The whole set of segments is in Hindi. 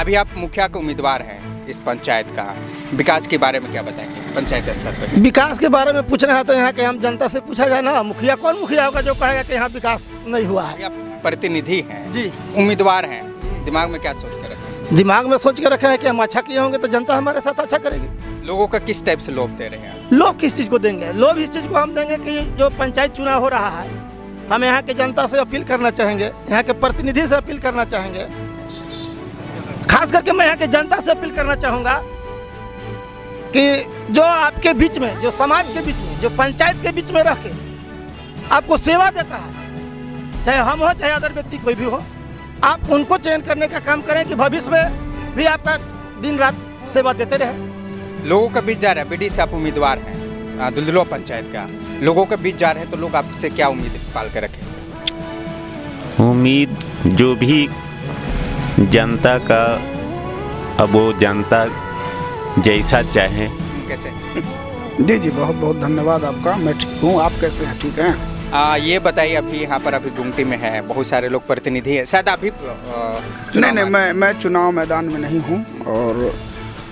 अभी आप मुखिया के उम्मीदवार हैं इस पंचायत का, विकास के बारे में क्या बताएंगे पंचायत स्तर पर? विकास के बारे में पूछना है तो यहाँ के हम जनता से पूछा जाए ना। मुखिया कौन मुखिया होगा जो कहेगा कि यहाँ विकास नहीं हुआ है? आप प्रतिनिधि हैं जी, उम्मीदवार हैं, दिमाग में क्या सोच कर रखे? दिमाग में सोच के रखे हैं कि हम अच्छा किए होंगे तो जनता हमारे साथ अच्छा करेगी। लोगों का किस टाइप से लोभ दे रहे हैं? लोग किस चीज़ को देंगे? लोग इस चीज़ को हम देंगे कि जो पंचायत चुनाव हो रहा है, हम यहाँ के जनता से अपील करना चाहेंगे, यहाँ के प्रतिनिधि से अपील करना चाहेंगे। खास करके मैं यहाँ के जनता से अपील करना चाहूँगा कि जो आपके बीच में, जो समाज के बीच में, जो पंचायत के बीच में रह के आपको सेवा देता है, चाहे हम हो चाहे अदर व्यक्ति कोई भी हो, आप उनको चयन करने का काम करें कि भविष्य में भी आपका दिन रात सेवा देते रहे। लोगों का बीच जा रहा है, बीडी से आप उम्मीदवार हैं दुलदुलवा पंचायत का, लोगों के बीच जा रहे हैं तो लोग आपसे क्या उम्मीद पाल कर रखें? उम्मीद जो भी जनता का, अब वो जनता जैसा चाहे। कैसे? जी जी, बहुत बहुत धन्यवाद आपका। मैं ठीक हूँ, आप कैसे हैं? ठीक हैं? ये बताइए, अभी यहाँ पर अभी गुमटी में है, बहुत सारे लोग प्रतिनिधि हैं, शायद आप भी नहीं, मैं चुनाव मैदान में नहीं हूँ। और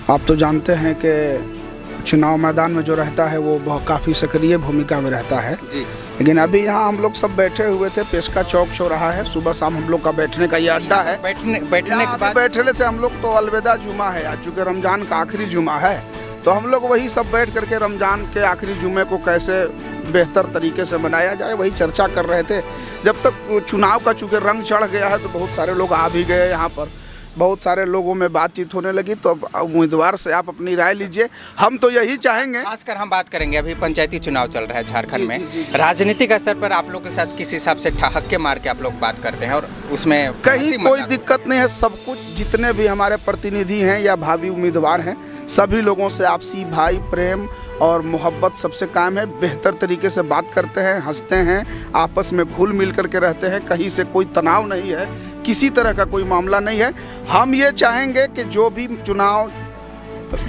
आप तो जानते हैं कि चुनाव मैदान में जो रहता है वो बहुत काफ़ी सक्रिय भूमिका में रहता है जी। लेकिन अभी यहाँ हम लोग सब बैठे हुए थे, पेशका चौक चौराहा है, सुबह शाम हम लोग का बैठने का ये अड्डा है। बैठने के बाद बैठे थे हम लोग, तो अलविदा जुमा है आज, चूँकि रमज़ान का आखिरी जुमा है, तो हम लोग वही सब बैठ करके रमज़ान के आखिरी जुमे को कैसे बेहतर तरीके से मनाया जाए वही चर्चा कर रहे थे। जब तक चुनाव का चूँकि रंग चढ़ गया है तो बहुत सारे लोग आ भी गए यहाँ पर, बहुत सारे लोगों में बातचीत होने लगी। तो अब उम्मीदवार से आप अपनी राय लीजिए। हम तो यही चाहेंगे, खासकर हम बात करेंगे, अभी पंचायती चुनाव चल रहा है झारखंड में, जी। राजनीतिक स्तर पर आप लोग के साथ किस हिसाब से ठहाके मार के आप लोग बात करते हैं और उसमें कहीं कोई दिक्कत नहीं है। सब कुछ जितने भी हमारे प्रतिनिधि हैं या भावी उम्मीदवार हैं, सभी लोगों से आपसी भाई प्रेम और मोहब्बत सबसे कायम है। बेहतर तरीके से बात करते हैं, हंसते हैं, आपस में घुल मिल करके रहते हैं, कहीं से कोई तनाव नहीं है, किसी तरह का कोई मामला नहीं है। हम ये चाहेंगे कि जो भी चुनाव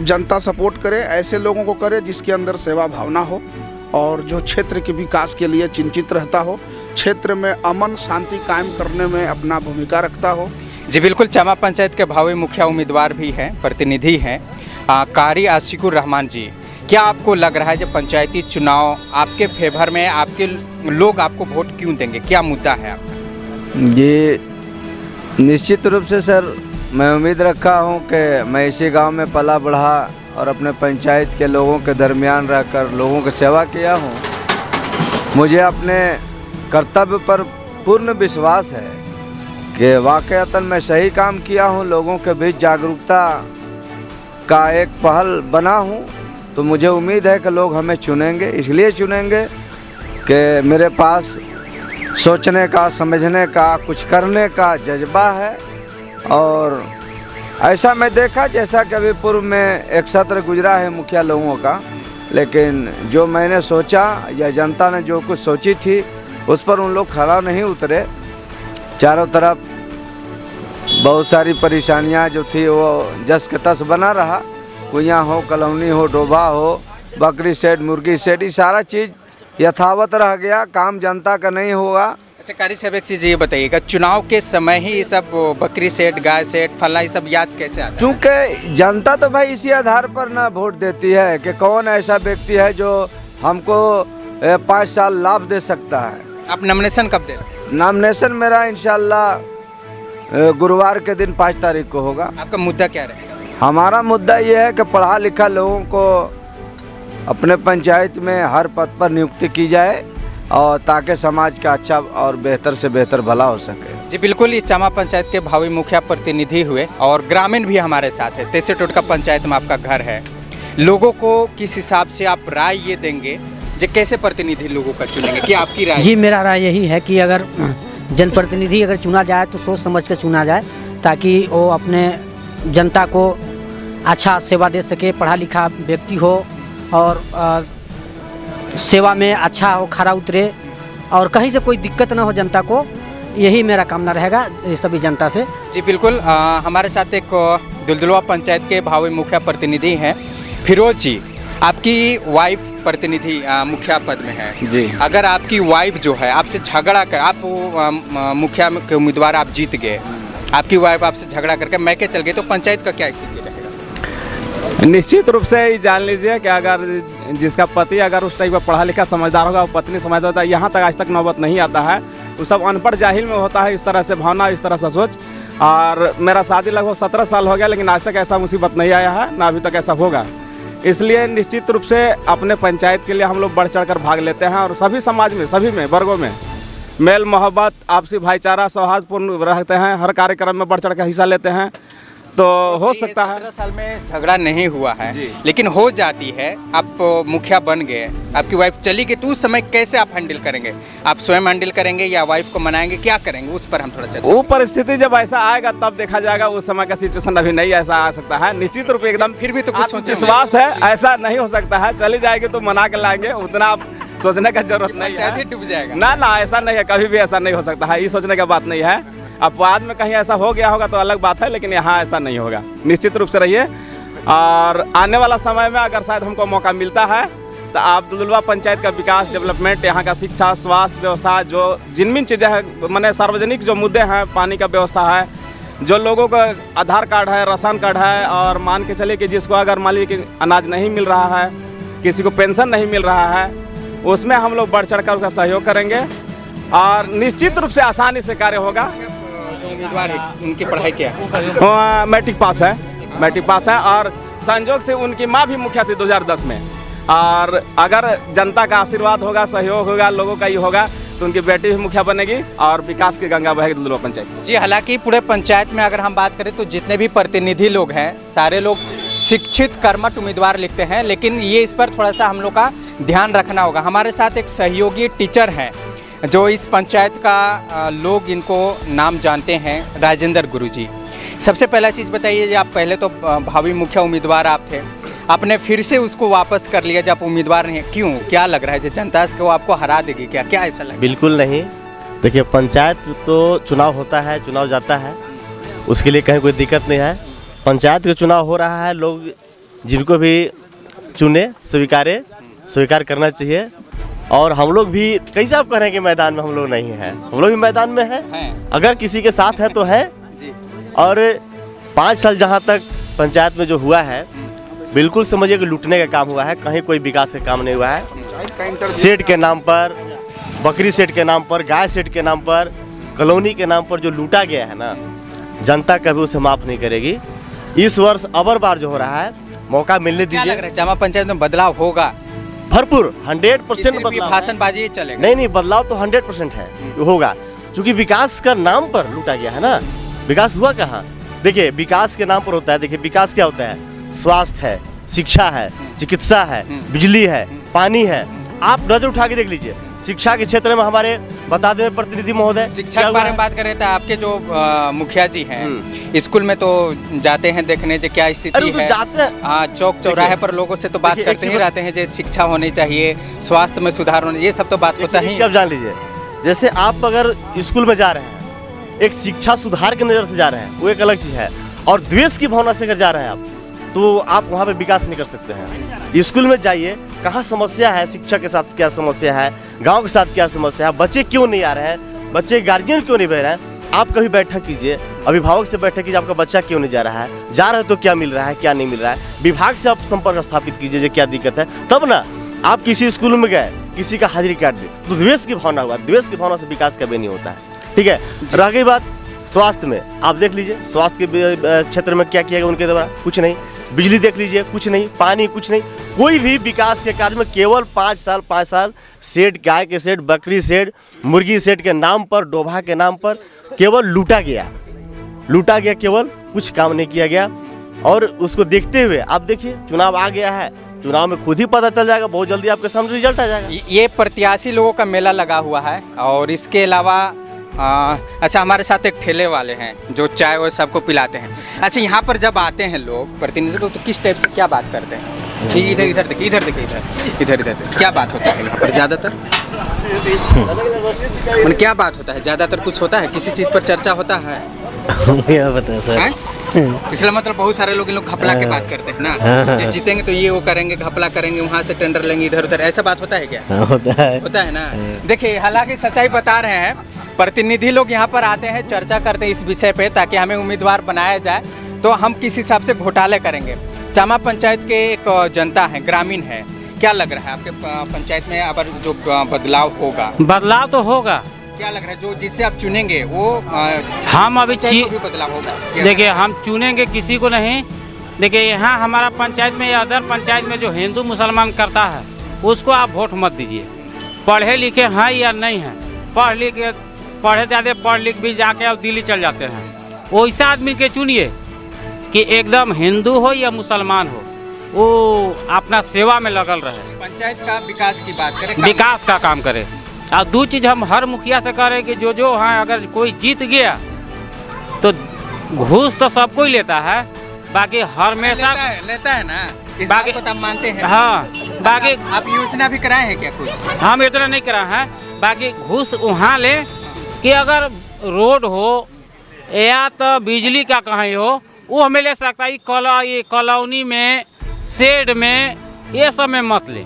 जनता सपोर्ट करे, ऐसे लोगों को करे जिसके अंदर सेवा भावना हो और जो क्षेत्र के विकास के लिए चिंतित रहता हो, क्षेत्र में अमन शांति कायम करने में अपना भूमिका रखता हो। जी बिल्कुल, चामा पंचायत के भावी मुखिया उम्मीदवार भी हैं, प्रतिनिधि हैं कारी आशिकुर रहमान जी। क्या आपको लग रहा है जब पंचायती चुनाव आपके फेवर में, आपके लोग आपको वोट क्यों देंगे, क्या मुद्दा है आपका? जी निश्चित रूप से सर, मैं उम्मीद रखा हूं कि मैं इसी गांव में पला बढ़ा और अपने पंचायत के लोगों के दरमियान रहकर लोगों की सेवा किया हूं। मुझे अपने कर्तव्य पर पूर्ण विश्वास है कि वाकईतन मैं सही काम किया हूं, लोगों के बीच जागरूकता का एक पहल बना हूं। तो मुझे उम्मीद है कि लोग हमें चुनेंगे, इसलिए चुनेंगे कि मेरे पास सोचने का, समझने का, कुछ करने का जज्बा है। और ऐसा मैं देखा, जैसा कि अभी पूर्व में एक सत्र गुजरा है मुखिया लोगों का, लेकिन जो मैंने सोचा या जनता ने जो कुछ सोची थी उस पर उन लोग खरा नहीं उतरे। चारों तरफ बहुत सारी परेशानियां जो थी वो जस के तस बना रहा, कुइयाँ हो, कॉलोनी हो, डोभा हो, बकरी सेट, मुर्गी सेट, ये सारा चीज़ यथावत रह गया, काम जनता का नहीं होगा। अच्छा कारी साहब, एक चीज़ ये बताइएगा, चुनाव के समय ही ये सब बकरी सेट, गाय सेट, फला, ये सब याद कैसे आता है? क्योंकि जनता तो भाई इसी आधार पर ना वोट देती है कि कौन ऐसा व्यक्ति है जो हमको 5 साल लाभ दे सकता है। आप नॉमिनेशन कब दे रहे हैं? नॉमिनेशन मेरा इंशाल्लाह गुरुवार के दिन 5 तारीख को होगा। आपका मुद्दा क्या रहेगा? हमारा मुद्दा ये है कि पढ़ा लिखा लोगों को अपने पंचायत में हर पद पर नियुक्ति की जाए और ताकि समाज का अच्छा और बेहतर से बेहतर भला हो सके। जी बिल्कुल, ये चामा पंचायत के भावी मुखिया प्रतिनिधि हुए और ग्रामीण भी हमारे साथ है। 63 टोटका पंचायत में आपका घर है, लोगों को किस हिसाब से आप राय ये देंगे जो कैसे प्रतिनिधि लोगों का चुनेंगे, क्या आपकी राय? जी मेरा राय यही है कि अगर जनप्रतिनिधि अगर चुना जाए तो सोच समझ कर चुना जाए, ताकि वो अपने जनता को अच्छा सेवा दे सके, पढ़ा लिखा व्यक्ति हो और सेवा में अच्छा हो, खरा उतरे और कहीं से कोई दिक्कत ना हो जनता को। यही मेरा कामना रहेगा सभी जनता से। जी बिल्कुल, हमारे साथ एक दुलदुलवा पंचायत के भावी मुखिया प्रतिनिधि हैं फिरोज जी। आपकी वाइफ प्रतिनिधि मुखिया पद में है जी। अगर आपकी वाइफ जो है आपसे झगड़ा कर, आप मुखिया के उम्मीदवार आप जीत गए आपकी वाइफ आपसे झगड़ा करके मैके चल गई तो पंचायत का क्या स्थिति रहेगा? निश्चित रूप से ये जान लीजिए कि अगर जिसका पति अगर उस टाइप का पढ़ा लिखा समझदार होगा, पत्नी समझदार होता है, यहाँ तक आज तक नौबत नहीं आता है। वो सब अनपढ़ जाहिल में होता है इस तरह से भावना, इस तरह से सोच। और मेरा शादी लगभग 17 साल हो गया, लेकिन आज तक ऐसा मुसीबत नहीं आया है, ना अभी तक ऐसा होगा। इसलिए निश्चित रूप से अपने पंचायत के लिए हम लोग बढ़ चढ़ कर भाग लेते हैं और सभी समाज में, सभी में, वर्गों में मेल मोहब्बत, आपसी भाईचारा, सौहार्दपूर्ण रहते हैं। हर कार्यक्रम में बढ़ चढ़ कर हिस्सा लेते हैं। तो हो सकता है 17 साल में झगड़ा नहीं हुआ है, लेकिन हो जाती है। आप मुखिया बन गए, आपकी वाइफ चली गई, तो उस समय कैसे आप हैंडल करेंगे? आप स्वयं हैंडल करेंगे या वाइफ को मनाएंगे, क्या करेंगे? उस पर हम थोड़ा चर्चा। वो परिस्थिति जब ऐसा आएगा तब देखा जाएगा। उस समय का सिचुएशन अभी नहीं ऐसा आ सकता है। निश्चित रूप एकदम फिर भी तो कुछ सोचे विश्वास है, ऐसा नहीं हो सकता है। चली जाएगी तो मना के लाएंगे, उतना आप सोचने का जरूरत नहीं पंचायत ही है। डूब जाएगा। ना ऐसा नहीं है, कभी भी ऐसा नहीं हो सकता है। ये सोचने का बात नहीं है। अब बाद में कहीं ऐसा हो गया होगा तो अलग बात है, लेकिन यहाँ ऐसा नहीं होगा। निश्चित रूप से रहिए। और आने वाला समय में अगर शायद हमको मौका मिलता है तो आप दुलदुलवा पंचायत का विकास, डेवलपमेंट, यहाँ का शिक्षा, स्वास्थ्य व्यवस्था, जो जिन चीज़ें हैं, माने सार्वजनिक जो मुद्दे हैं, पानी का व्यवस्था है, जो लोगों का आधार कार्ड है, राशन कार्ड है, और मान के चलिए कि जिसको अगर मान लीजिए कि अनाज नहीं मिल रहा है, किसी को पेंशन नहीं मिल रहा है, उसमें हम लोग बढ़ चढ़ कर उसका सहयोग करेंगे और निश्चित रूप से आसानी से कार्य होगा। उम्मीदवार है, उनकी पढ़ाई क्या है? मैट्रिक पास है और संजोग से उनकी माँ भी मुखिया थी 2010 में। और अगर जनता का आशीर्वाद होगा, सहयोग होगा, लोगों का ही होगा, तो उनकी बेटी भी मुखिया बनेगी और विकास की गंगा बहेगी दुलदुलवा पंचायत। जी, हालांकि पूरे पंचायत में अगर हम बात करें तो जितने भी प्रतिनिधि लोग हैं, सारे लोग शिक्षित कर्मठ उम्मीदवार लिखते हैं, लेकिन ये इस पर थोड़ा सा हम लोग का ध्यान रखना होगा। हमारे साथ एक सहयोगी टीचर हैं जो इस पंचायत का लोग इनको नाम जानते हैं, राजेंद्र गुरुजी। सबसे पहला चीज़ बताइए, आप पहले तो भावी मुखिया उम्मीदवार आप थे, आपने फिर से उसको वापस कर लिया जब उम्मीदवार नहीं है, क्यों? क्या लग रहा है, जो जनता को आपको हरा देगी क्या? क्या ऐसा लग? बिल्कुल नहीं। देखिए, पंचायत तो चुनाव होता है, चुनाव जाता है, उसके लिए कहीं कोई दिक्कत नहीं है। पंचायत का चुनाव हो रहा है, लोग जिनको भी चुने स्वीकार करना चाहिए। और हम लोग भी कैसे आप कह रहे हैं कि मैदान में हम लोग नहीं हैं? हम लोग भी मैदान में हैं। अगर किसी के साथ है तो है। और 5 साल जहाँ तक पंचायत में जो हुआ है, बिल्कुल समझिए कि लूटने का काम हुआ है, कहीं कोई विकास का काम नहीं हुआ है। सेठ के नाम पर, बकरी सेठ के नाम पर, गाय सेठ के नाम पर, कॉलोनी के नाम पर जो लूटा गया है ना, जनता कभी उसे माफ़ नहीं करेगी। इस वर्ष अबर बार जो हो रहा है, मौका मिलने दीजिए। लग रहा है जामा पंचायत में बदलाव होगा? भरपूर 100% बदलाव। भाषणबाजी चलेगा? नहीं, बदलाव तो 100% है, होगा। क्योंकि विकास का नाम पर लूटा गया है ना। विकास हुआ कहाँ? देखिए, विकास के नाम पर होता है। देखिए, विकास क्या होता है? स्वास्थ्य है, शिक्षा है, चिकित्सा है, बिजली है, पानी है। आप नजर उठा के देख लीजिए, शिक्षा के क्षेत्र में हमारे बता दें प्रतिनिधि महोदय, शिक्षा के बारे में बात कर रहे थे। आपके जो मुखिया जी हैं, स्कूल में तो जाते हैं देखने जो क्या स्थिति है, जाते हैं। हाँ, चौक चौराहे पर लोगों से तो बात करते ही रहते हैं, जो शिक्षा होनी चाहिए, स्वास्थ्य में सुधार होना, ये सब तो बात होता ही। अब जान लीजिए, जैसे आप अगर स्कूल में जा रहे हैं, एक शिक्षा सुधार की नज़र से जा रहे हैं, वो एक अलग चीज़ है। और द्वेष की भावना से अगर जा रहे हैं आप, तो आप वहाँ पे विकास नहीं कर सकते हैं। स्कूल में जाइए, कहाँ समस्या है, शिक्षा के साथ क्या समस्या है, गांव के साथ क्या समस्या है, बच्चे क्यों नहीं आ रहे हैं, बच्चे गार्जियन क्यों नहीं बह रहे हैं। आप कभी बैठक कीजिए, अभिभावक से बैठक कीजिए, आपका बच्चा क्यों नहीं जा रहा है, जा रहे तो क्या मिल रहा है, क्या नहीं मिल रहा है। विभाग से आप संपर्क स्थापित कीजिए, जो क्या दिक्कत है, तब ना आप किसी स्कूल में गए, किसी का हाजिरी काट दे, तो द्वेष की भावना हुआ। द्वेष की भावना से विकास कभी नहीं होता है। ठीक है। रह गई बात स्वास्थ्य में, आप देख लीजिए स्वास्थ्य के क्षेत्र में क्या किया गया उनके द्वारा, कुछ नहीं। बिजली देख लीजिए, कुछ नहीं। पानी, कुछ नहीं। कोई भी विकास के कार्य में केवल 5 साल सेठ, गाय के सेठ, बकरी सेठ, मुर्गी सेठ के नाम पर, डोभा के नाम पर केवल लूटा गया, केवल कुछ काम नहीं किया गया। और उसको देखते हुए आप देखिए, चुनाव आ गया है, चुनाव में खुद ही पता चल जाएगा, बहुत जल्दी आपके सामने रिजल्ट आ जाएगा। ये प्रत्याशी लोगों का मेला लगा हुआ है। और इसके अलावा अच्छा, हमारे साथ एक ठेले वाले हैं जो चाय वो सबको पिलाते हैं। अच्छा, यहाँ पर जब आते हैं लोग प्रतिनिधि लोग, तो किस टाइप से क्या बात करते हैं? कि इधर देखिए, इधर क्या बात होता है यहाँ पर ज़्यादातर? मतलब क्या बात होता है ज़्यादातर? कुछ होता है, किसी चीज़ पर चर्चा होता है? क्या पता सर। इसलिए मतलब बहुत सारे लोग इन लोग घपला की बात करते हैं ना, कि जीतेंगे तो ये वो करेंगे, घपला करेंगे, वहाँ से टेंडर लेंगे, इधर उधर, ऐसा बात होता है क्या? होता है ना। देखिए, हालांकि सच्चाई बता रहे हैं, प्रतिनिधि लोग यहाँ पर आते हैं, चर्चा करते हैं इस विषय पे ताकि हमें उम्मीदवार बनाया जाए, तो हम किस हिसाब से घोटाले करेंगे। चामा पंचायत के एक जनता है, ग्रामीण है, क्या लग रहा है आपके पंचायत में अब जो बदलाव होगा? बदलाव तो होगा। क्या लग रहा है जो जिससे आप चुनेंगे वो हम अभी भी बदलाव होगा? देखिए, हम चुनेंगे किसी को नहीं। देखिए, यहाँ हमारा पंचायत में या अदर पंचायत में जो हिंदू मुसलमान करता है उसको आप वोट मत दीजिए। पढ़े लिखे हैं या नहीं हैं, पढ़े ज़्यादा पढ़ लिख भी जाके अब दिल्ली चल जाते हैं। वैसा आदमी के चुनिए कि एकदम हिंदू हो या मुसलमान हो, वो अपना सेवा में लगल रहे, पंचायत का विकास की बात करें, विकास का काम करे। और दो चीज़ हम हर मुखिया से करें कि जो है, अगर कोई जीत गया तो घूस तो सब कोई लेता है, बाकी हमेशा लेता है ना, इस बाकी बात को तो आप मानते हैं? हाँ, बाकी आप योजना भी कराए हैं क्या कुछ? हम इतना नहीं कराए हैं, बाकी घूस वहाँ ले कि अगर रोड हो या तो बिजली का कहीं हो वो हमें ले सकता है। ये कॉलोनी में, शेड में, ये सब में मत ले।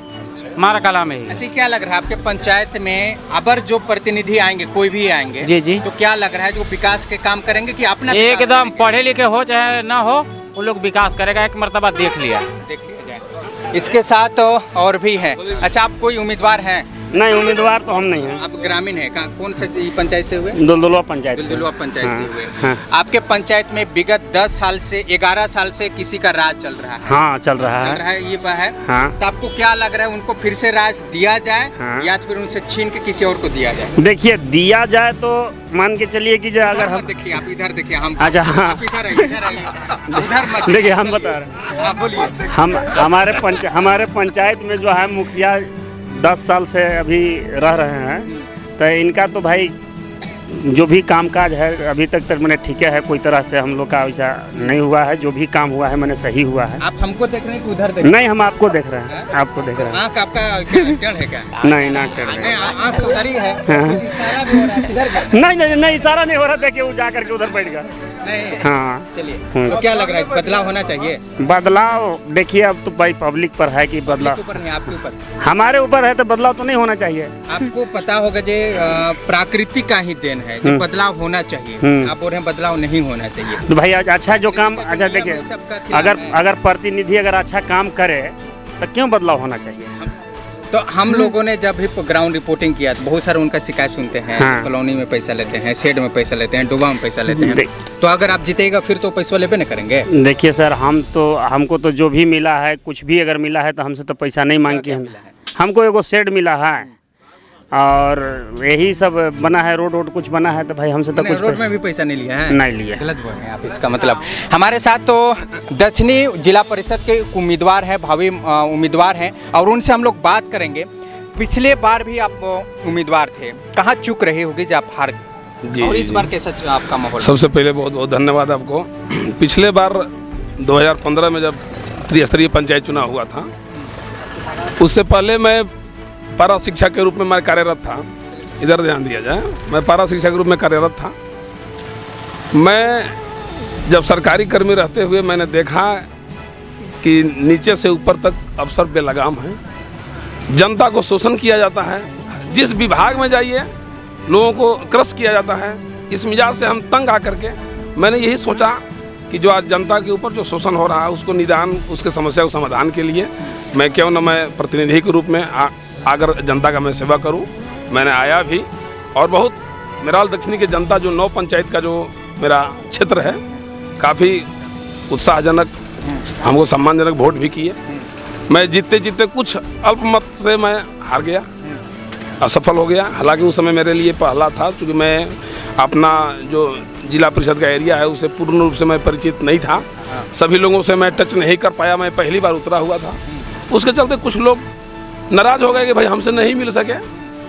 हमारा कला में ही। ऐसे क्या लग रहा है आपके पंचायत में अबर जो प्रतिनिधि आएंगे, कोई भी आएंगे जी जी, तो क्या लग रहा है जो विकास के काम करेंगे कि अपना एकदम पढ़े लिखे हो चाहे ना हो, वो लोग विकास करेगा। एक मर्तबा देख लिया जाए। इसके साथ और भी हैं। अच्छा, आप कोई उम्मीदवार हैं? नहीं, उम्मीदवार तो हम नहीं हैं। आप ग्रामीण हैं, कौन से पंचायत से हुए? दुलदुलवा पंचायत। दुलदुलवा पंचायत से हुए। हाँ। आपके पंचायत में विगत 10 साल से 11 साल से किसी का राज चल रहा है? हाँ, चल रहा है। ये बात है। हाँ। तो आपको क्या लग रहा है, उनको फिर से राज दिया जाए? हाँ। या फिर उनसे छीन के किसी और को दिया जाए? देखिए, दिया जाए तो मान के चलिए कि जो अगर हम देखिए, आप इधर देखिए, हम अच्छा, हाँ, इधर मत देखिए, हम बता रहे हैं, बोलिए। हम हमारे पंचायत में जो है मुखिया 10 साल से अभी रह रहे हैं, तो इनका तो भाई जो भी कामकाज है अभी तक मैंने ठीक है, कोई तरह से हम लोग का ऐसा नहीं हुआ है। जो भी काम हुआ है मैंने सही हुआ है। आप हमको देख रहे हैं कि उधर देख रहे हैं? नहीं, हम आपको देख रहे हैं, आपको देख रहे हैं। आँख आपका टेढ़ है क्या? नहीं, ना टेढ़ है, आँख तो उधर ही है। इशारा भी हो रहा है इधर का? नहीं, इशारा नहीं हो रहा था कि वो जा करके उधर बैठ गया। नहीं। हाँ, चलिए, तो क्या लग रहा है बदलाव होना चाहिए? बदलाव देखिए, अब तो भाई पब्लिक पर है कि बदलाव ऊपर नहीं, आपके ऊपर, हमारे ऊपर है, तो बदलाव तो नहीं होना चाहिए। आपको पता होगा जे प्राकृतिक का ही देन है, जो बदलाव होना चाहिए। आप बोल रहे हैं बदलाव नहीं होना चाहिए। तो भाई अच्छा जो काम, अच्छा देखिए, अगर प्रतिनिधि अगर अच्छा काम करे तो क्यों बदलाव होना चाहिए? तो हम लोगों ने जब भी ग्राउंड रिपोर्टिंग किया तो बहुत सारे उनका शिकायत सुनते हैं। हाँ। कॉलोनी में पैसा लेते हैं, शेड में पैसा लेते हैं, डुबा में पैसा लेते हैं। तो अगर आप जीतेगा फिर तो पैसा लेबे न करेंगे? देखिए सर, हमको तो जो भी मिला है, कुछ भी अगर मिला है तो हमसे तो पैसा नहीं मांग के हमको एगो शेड मिला है और यही सब बना है, रोड कुछ बना है, तो भाई हमसे तो कुछ रोड में भी पैसा नहीं लिया है? नहीं लिया। गलत बोल रहे हैं आप, इसका मतलब। हमारे साथ तो दक्षिणी जिला परिषद के उम्मीदवार हैं, भावी उम्मीदवार हैं, और उनसे हम लोग बात करेंगे। पिछले बार भी आप उम्मीदवार थे, कहाँ चूक रही होगी जब आप हार गए, और इस बार कैसा आपका माहौल? सबसे पहले बहुत बहुत धन्यवाद आपको। पिछले बार 2015 में जब त्रिस्तरीय पंचायत चुनाव हुआ था, उससे पहले मैं पारा शिक्षक के रूप में मैं कार्यरत था। इधर ध्यान दिया जाए, मैं पारा शिक्षक के रूप में कार्यरत था। मैं जब सरकारी कर्मी रहते हुए मैंने देखा कि नीचे से ऊपर तक अफसर बेलगाम हैं, जनता को शोषण किया जाता है, जिस विभाग में जाइए लोगों को क्रश किया जाता है। इस मिजाज से हम तंग आकर के मैंने यही सोचा कि जो आज जनता के ऊपर जो शोषण हो रहा है उसको निदान, उसके समस्या को समाधान के लिए मैं क्यों न मैं प्रतिनिधि के रूप में आकर जनता का मैं सेवा करूं। मैंने आया भी, और बहुत मेराल दक्षिणी की जनता जो 9 पंचायत का जो मेरा क्षेत्र है, काफ़ी उत्साहजनक, हमको सम्मानजनक वोट भी किए। मैं जीतते कुछ अल्प मत से मैं हार गया, असफल हो गया। हालांकि उस समय मेरे लिए पहला था, क्योंकि मैं अपना जो जिला परिषद का एरिया है उसे पूर्ण रूप से मैं परिचित नहीं था। सभी लोगों से मैं टच नहीं कर पाया, मैं पहली बार उतरा हुआ था। उसके चलते कुछ लोग नाराज़ हो गए कि भाई हमसे नहीं मिल सके,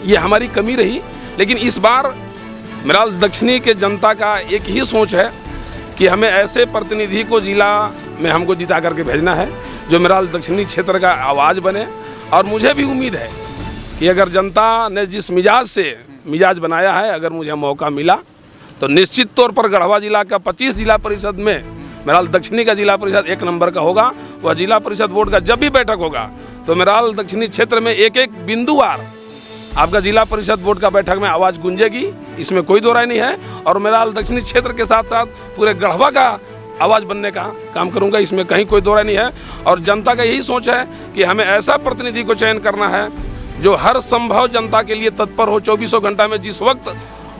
ये हमारी कमी रही। लेकिन इस बार मेराल दक्षिणी के जनता का एक ही सोच है कि हमें ऐसे प्रतिनिधि को जिला में हमको जिता करके भेजना है जो मेराल दक्षिणी क्षेत्र का आवाज़ बने। और मुझे भी उम्मीद है कि अगर जनता ने जिस मिजाज बनाया है, अगर मुझे मौका मिला तो निश्चित तौर पर गढ़वा जिला का 25 जिला परिषद में मेराल दक्षिणी का जिला परिषद 1 नंबर का होगा। वह जिला परिषद बोर्ड का जब भी बैठक होगा तो मेराल दक्षिणी क्षेत्र में एक बिंदुवार आपका जिला परिषद बोर्ड का बैठक में आवाज़ गूंजेगी, इसमें कोई दो राय नहीं है। और मेराल दक्षिणी क्षेत्र के साथ साथ पूरे गढ़वा का आवाज़ बनने का काम करूंगा, इसमें कहीं कोई दो राय नहीं है। और जनता का यही सोच है कि हमें ऐसा प्रतिनिधि को चयन करना है जो हर संभव जनता के लिए तत्पर हो, 24 घंटा में जिस वक्त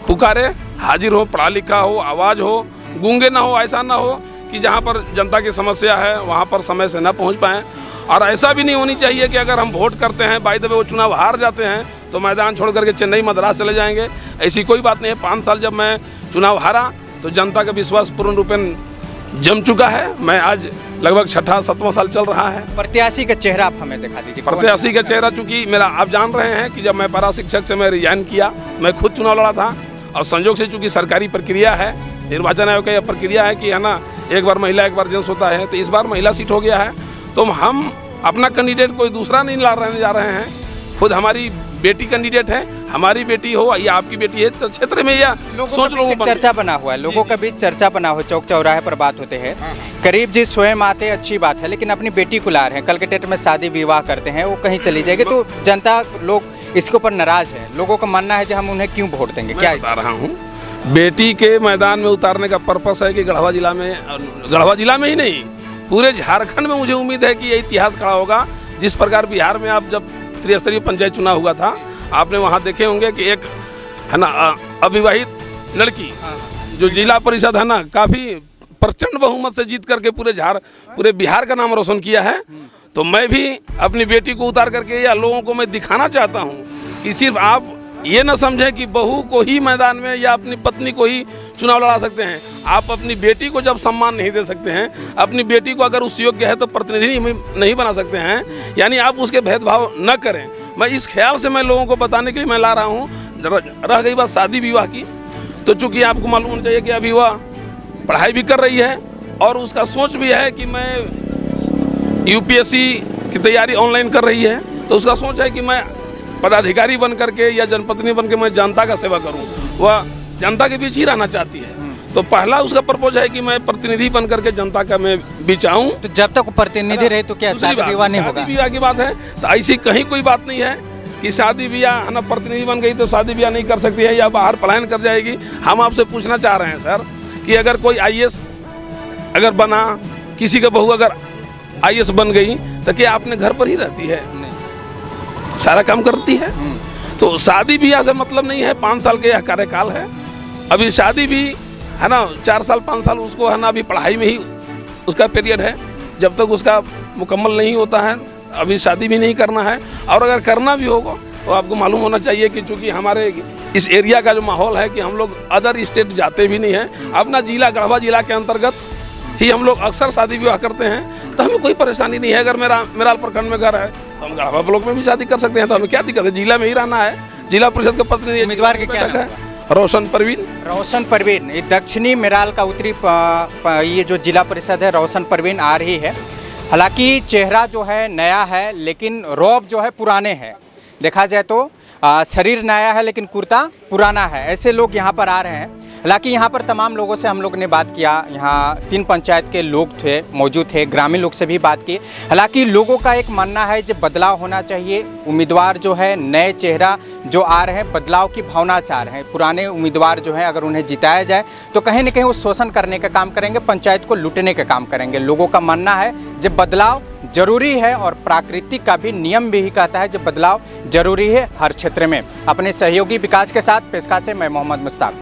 पुकारे हाजिर हो, पढ़ा लिखा हो, आवाज़ हो, गूंगे ना हो। ऐसा ना हो कि जहाँ पर जनता की समस्या है वहाँ पर समय से ना पहुँच पाएँ। और ऐसा भी नहीं होनी चाहिए कि अगर हम वोट करते हैं, बाय द वे वो चुनाव हार जाते हैं तो मैदान छोड़ करके चेन्नई मद्रास चले जाएंगे। ऐसी कोई बात नहीं है। 5 साल जब मैं चुनाव हारा तो जनता का विश्वास पूर्ण रूपेण जम चुका है। मैं आज लगभग 6वां-7वां साल चल रहा है। प्रत्याशी का चेहरा आप हमें दिखा दीजिए। प्रत्याशी का चेहरा चूँकि मेरा आप जान रहे हैं कि जब मैं पारा शिक्षक से मैं रिजाइन किया, मैं खुद चुनाव लड़ा था और संयोग से चूँकि सरकारी प्रक्रिया है, निर्वाचन आयोग का यह प्रक्रिया है कि है ना, एक बार महिला एक बार जेंट्स होता है, तो इस बार महिला सीट हो गया है। तो हम अपना कैंडिडेट कोई दूसरा नहीं रहने जा रहे हैं, खुद हमारी बेटी कैंडिडेट है। हमारी बेटी हो या आपकी बेटी है तो क्षेत्र में या सोच लो चर्चा बना हुआ है, लोगों के बीच चर्चा बना हुआ, चौक चौराहे पर बात होते हैं। करीब जी स्वयं आते अच्छी बात है, लेकिन अपनी बेटी को ला रहे हैं, कल के डेट में शादी विवाह करते हैं, वो कहीं चली जाएगी तो जनता लोग इसके ऊपर नाराज है। लोगों का मानना है कि हम उन्हें क्यों वोट देंगे। क्या बता रहा हूँ, बेटी के मैदान में उतारने का पर्पस है कि गढ़वा जिला में ही नहीं पूरे झारखंड में मुझे उम्मीद है कि ये इतिहास खड़ा होगा। जिस प्रकार बिहार में आप जब त्रिस्तरीय पंचायत चुनाव हुआ था, आपने वहाँ देखे होंगे कि एक है ना अविवाहित लड़की जो जिला परिषद है ना काफ़ी प्रचंड बहुमत से जीत करके पूरे बिहार का नाम रोशन किया है। तो मैं भी अपनी बेटी को उतार करके या लोगों को मैं दिखाना चाहता हूँ कि सिर्फ आप ये न समझें कि बहू को ही मैदान में या अपनी पत्नी को ही चुनाव लड़ा सकते हैं। आप अपनी बेटी को जब सम्मान नहीं दे सकते हैं, अपनी बेटी को अगर उस योग्य है तो प्रतिनिधि नहीं बना सकते हैं, यानी आप उसके भेदभाव न करें। मैं इस ख्याल से मैं लोगों को बताने के लिए मैं ला रहा हूँ। रह गई बात शादी विवाह की, तो चूँकि आपको मालूम होना चाहिए कि अभी वह पढ़ाई भी कर रही है और उसका सोच भी है कि मैं UPSC की तैयारी ऑनलाइन कर रही है, तो उसका सोच है कि मैं पदाधिकारी बन करके या जनप्रतिनिधि बन के मैं जनता का सेवा करूं। वह जनता के बीच ही रहना चाहती है। तो पहला उसका पर्पज है कि मैं प्रतिनिधि बन करके जनता का मैं बीच आऊं। तो जब तक प्रतिनिधि रहे तो क्या शादी विवाह नहीं होगा? शादी विवाह की बात है तो ऐसी कहीं कोई बात नहीं है कि शादी विवाह है ना, प्रतिनिधि बन गई तो शादी विवाह नहीं कर सकती है या बाहर पलायन कर जाएगी। हम आपसे पूछना चाह रहे हैं सर कि अगर कोई IAS अगर बना, किसी का बहू अगर IAS बन गई तो क्या आपने घर पर ही रहती है? सारा काम करती है। तो शादी ब्याह से मतलब नहीं है। 5 साल के यह कार्यकाल है। अभी शादी भी है ना 4 साल 5 साल उसको है ना अभी पढ़ाई में ही उसका पीरियड है। जब तक उसका मुकम्मल नहीं होता है अभी शादी भी नहीं करना है। और अगर करना भी होगा तो आपको मालूम होना चाहिए कि चूँकि हमारे इस एरिया का जो माहौल है कि हम लोग अदर स्टेट जाते भी नहीं हैं। अपना जिला गढ़वा जिला के अंतर्गत ही हम लोग अक्सर शादी विवाह करते हैं, तो हमें कोई परेशानी नहीं है। अगर मेराल प्रखंड में घर है तो हम गढ़वा ब्लॉक में भी शादी कर सकते हैं, तो हमें क्या दिक्कत है? जिला में ही रहना है। जिला परिषद का प्रतिनिधि उम्मीदवार के क्या है? रोशन परवीन। ये दक्षिणी मेराल का उत्तरी ये जो जिला परिषद है रोशन परवीन आ रही है। हालांकि चेहरा जो है नया है लेकिन रौब जो है पुराने हैं। देखा जाए तो शरीर नया है लेकिन कुर्ता पुराना है। ऐसे लोग यहाँ पर आ रहे हैं। हालांकि यहाँ पर तमाम लोगों से हम लोग ने बात किया। यहाँ 3 पंचायत के लोग थे मौजूद थे, ग्रामीण लोग से भी बात की। हालांकि लोगों का एक मानना है कि बदलाव होना चाहिए। उम्मीदवार जो है नए चेहरा जो आ रहे हैं बदलाव की भावना से आ रहे हैं। पुराने उम्मीदवार जो हैं अगर उन्हें जिताया जाए तो कहीं ना कहीं वो शोषण करने का काम करेंगे, पंचायत को लूटने का काम करेंगे। लोगों का मानना है जब बदलाव जरूरी है और प्राकृतिक का भी नियम भी कहता है जब बदलाव जरूरी है हर क्षेत्र में। अपने सहयोगी विकास के साथ पेशका से मैं मोहम्मद मुश्ताक।